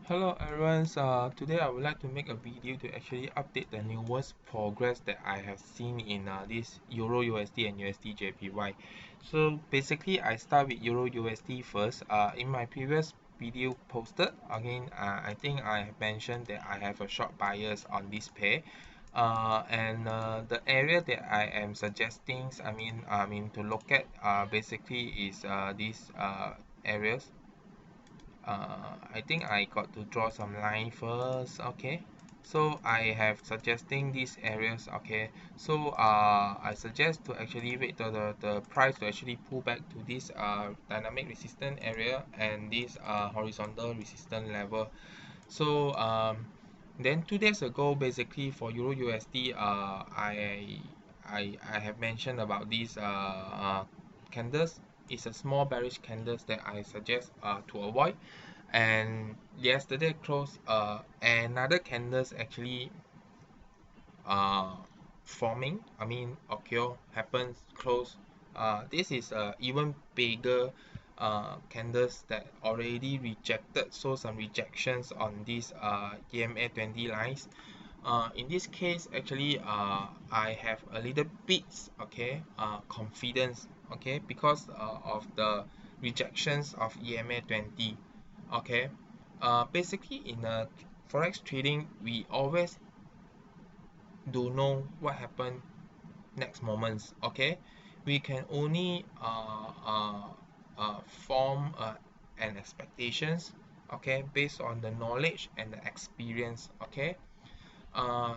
Hello everyone, today I would like to make a video to actually update the newest progress that I have seen in this Euro USD and USD JPY. So basically I start with Euro USD first. In my previous video posted, again I think I have mentioned that I have a short bias on this pair. And the area that I am suggesting, I mean to look at basically is these areas. I think I got to draw some line first. Okay, so I have suggesting these areas. Okay, so I suggest to actually wait the price to actually pull back to this dynamic resistance area and this horizontal resistance level. So then 2 days ago, basically for Euro USD, I have mentioned about these candles. It's a small bearish candles that I suggest to avoid. And yesterday close another candles actually uh forming, occur, happens, close. This is even bigger candles that already rejected, so some rejections on these EMA 20 lines. In this case actually I have a little bit confidence, okay, because of the rejections of EMA 20. Okay, basically in a forex trading we always do know what happened next moments. Okay, we can only form an expectations, okay, based on the knowledge and the experience. Okay, uh,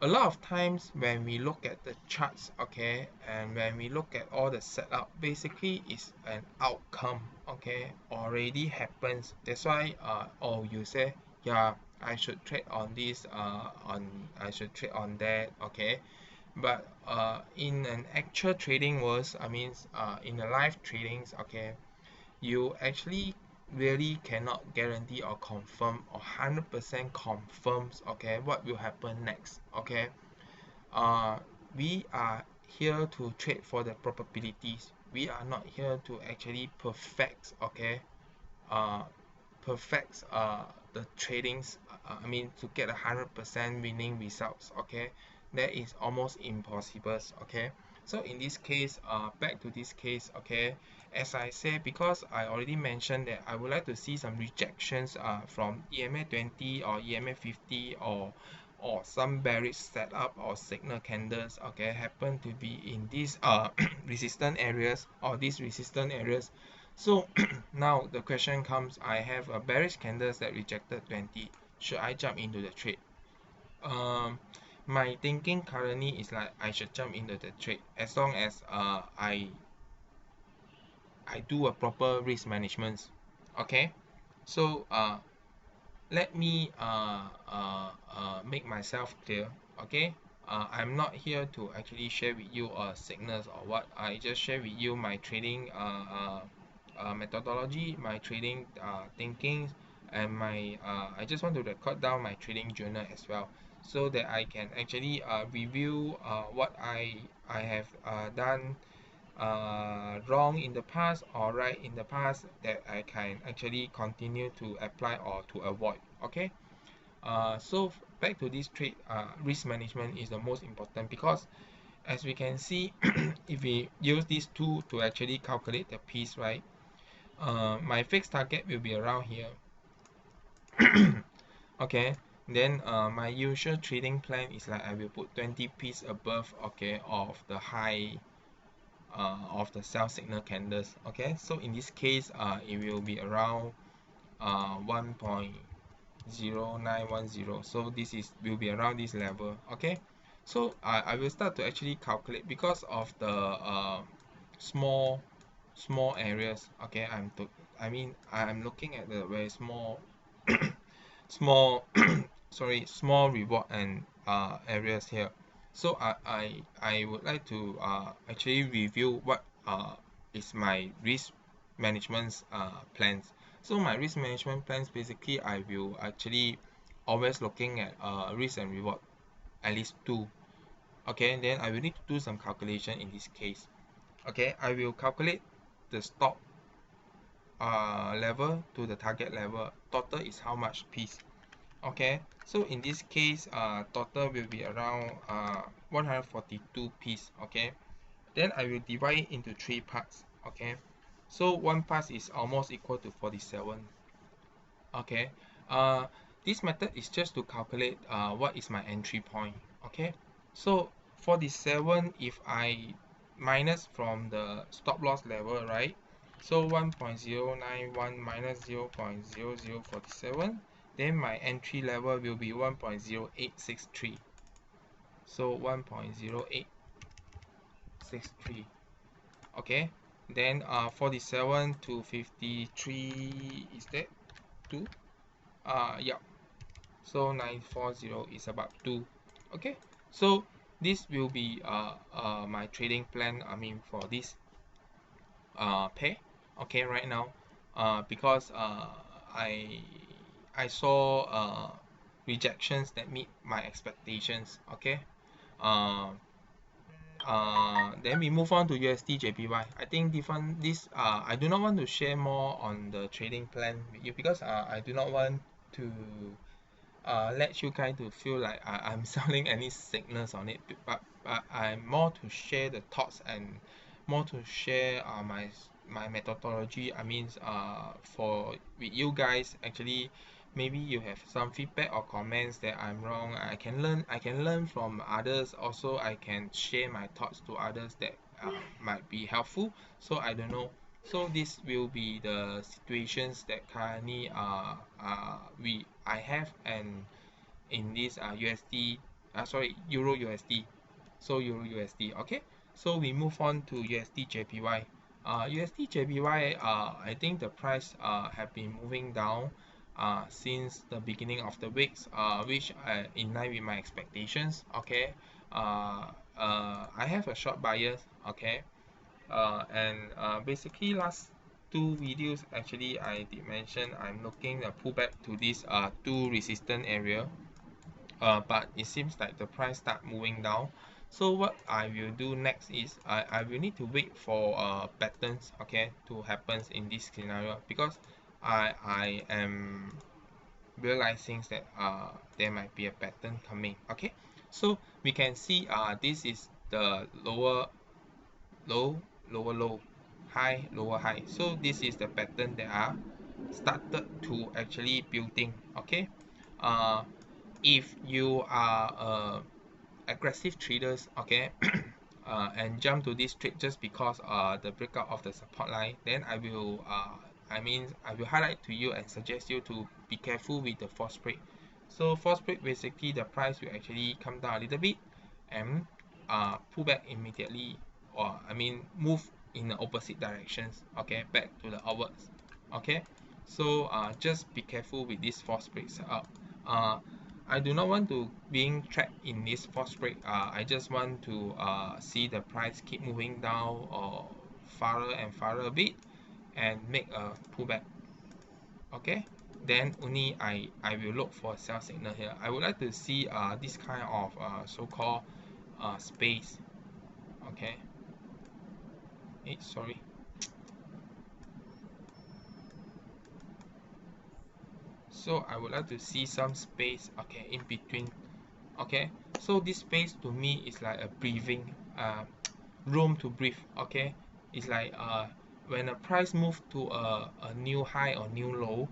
a lot of times when we look at the charts, okay, and when we look at all the setup, basically is an outcome, okay, already happens. That's why oh, you say, yeah, I should trade on this, on I should trade on that. Okay, but in an actual trading world, in a live tradings, okay, you actually really cannot guarantee or confirm or 100% confirms, okay, what will happen next. Okay, uh, we are here to trade for the probabilities. We are not here to actually perfect, okay, uh, perfect the tradings. To get 100% winning results. Okay, that is almost impossible. Okay, so in this case, back to this case. Okay, as I said, because I already mentioned that I would like to see some rejections from EMA 20 or EMA 50 or some bearish setup or signal candles, okay, happen to be in these resistant areas or these resistant areas. So now the question comes, I have a bearish candles that rejected 20. Should I jump into the trade? Um, my thinking currently is like I should jump into the trade as long as I do a proper risk management. Okay, so let me make myself clear. Okay, I'm not here to actually share with you signals or what. I just share with you my trading methodology, my trading thinking, and my I just want to record down my trading journal as well, so that I can actually review what I have done wrong in the past or right in the past, that I can actually continue to apply or to avoid. Okay, so back to this trade, risk management is the most important, because as we can see, if we use these two to actually calculate the piece, right, my fixed target will be around here. Okay, then my usual trading plan is like I will put 20 piece above, okay, of the high of the sell signal candles. Okay, so in this case it will be around 1.0910. so this is will be around this level. Okay, so I will start to actually calculate because of the small areas. Okay, I'm looking at the very small small sorry, small reward and areas here. So I would like to actually review what is my risk management plans. So my risk management plans, basically I will actually always looking at risk and reward, at least two. Okay, then I will need to do some calculation in this case. Okay, I will calculate the stop level to the target level, total is how much piece. Okay, so in this case total will be around 142 piece. Okay, then I will divide it into 3 parts. Okay, so one part is almost equal to 47. Okay, uh, this method is just to calculate what is my entry point. Okay, so 47, if I minus from the stop loss level, right? So 1.091 minus 0.0047, then my entry level will be 1.0863. So 1.0863. Okay, then 47 to 53, is that 2? Yeah, so 940 is about 2. Okay, so this will be my trading plan, I mean, for this pair. Okay, right now because I I saw rejections that meet my expectations. Okay, uh, then we move on to USD JPY. I think different this I do not want to share more on the trading plan with you, because I do not want to let you guys to feel like I'm selling any signals on it, but I'm more to share the thoughts and more to share my methodology. I mean, for with you guys, actually maybe you have some feedback or comments that I'm wrong. I can learn from others. Also, I can share my thoughts to others that might be helpful. So I don't know. So this will be the situations that currently I have, and in this USD sorry, Euro USD. So Euro USD. Okay, so we move on to USD JPY. USD JPY, I think the price have been moving down since the beginning of the weeks, which in line with my expectations. Okay, I have a short bias. Okay, and basically last 2 videos, actually I did mention I'm looking a pullback to this 2 resistant area, but it seems like the price start moving down. So what I will do next is I will need to wait for patterns, okay, to happen in this scenario, because I am realizing that there might be a pattern coming. Okay, so we can see this is the low, lower low, high, lower high. So this is the pattern that are started to actually building. Okay, uh if you are aggressive traders, okay, and jump to this trade just because the breakout of the support line, then I will highlight to you and suggest you to be careful with the false break. So false break, basically the price will actually come down a little bit and pull back immediately, or move in the opposite directions, okay, back to the outwards. Okay, so just be careful with this false break setup. I do not want to being trapped in this false break. I just want to see the price keep moving down or farther and farther a bit and make a pullback. Okay, then only I will look for a sell signal here. I would like to see this kind of so-called space. Okay, sorry. So I would like to see some space, okay, in between. Okay, so this space to me is like a breathing room to breathe. Okay, it's like when a price move to a new high or new low,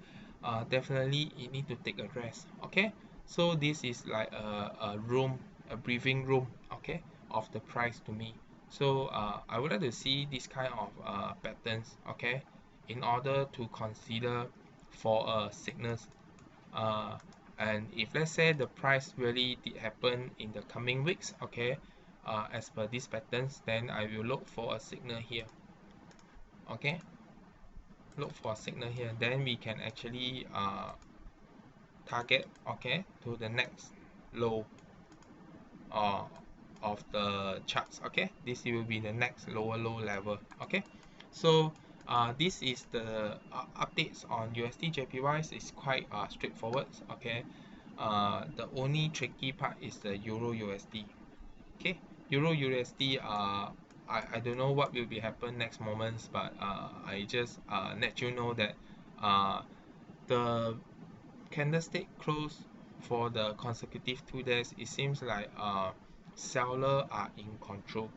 definitely you need to take a rest. Okay, so this is like a room, a breathing room, okay, of the price to me. So I would like to see this kind of patterns, okay, in order to consider for signals. uh, and if let's say the price really did happen in the coming weeks, okay, as per these patterns, then I will look for a signal here. Okay, look for a signal here, then we can actually target, okay, to the next low uh, of the charts. Okay, this will be the next lower low level. Okay, so this is the updates on USD JPY. Is quite straightforward. Okay, the only tricky part is the Euro USD. Okay, Euro USD I don't know what will be happen next moments, but I just let you know that the candlestick close for the consecutive 2 days, it seems like seller are in control,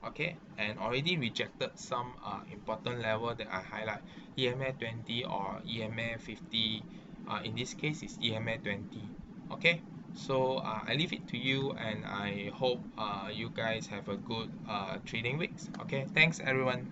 okay, and already rejected some important level that I highlight, EMA 20 or EMA 50. In this case it's EMA 20. Okay, so I leave it to you, and I hope you guys have a good trading weeks. Okay, thanks everyone.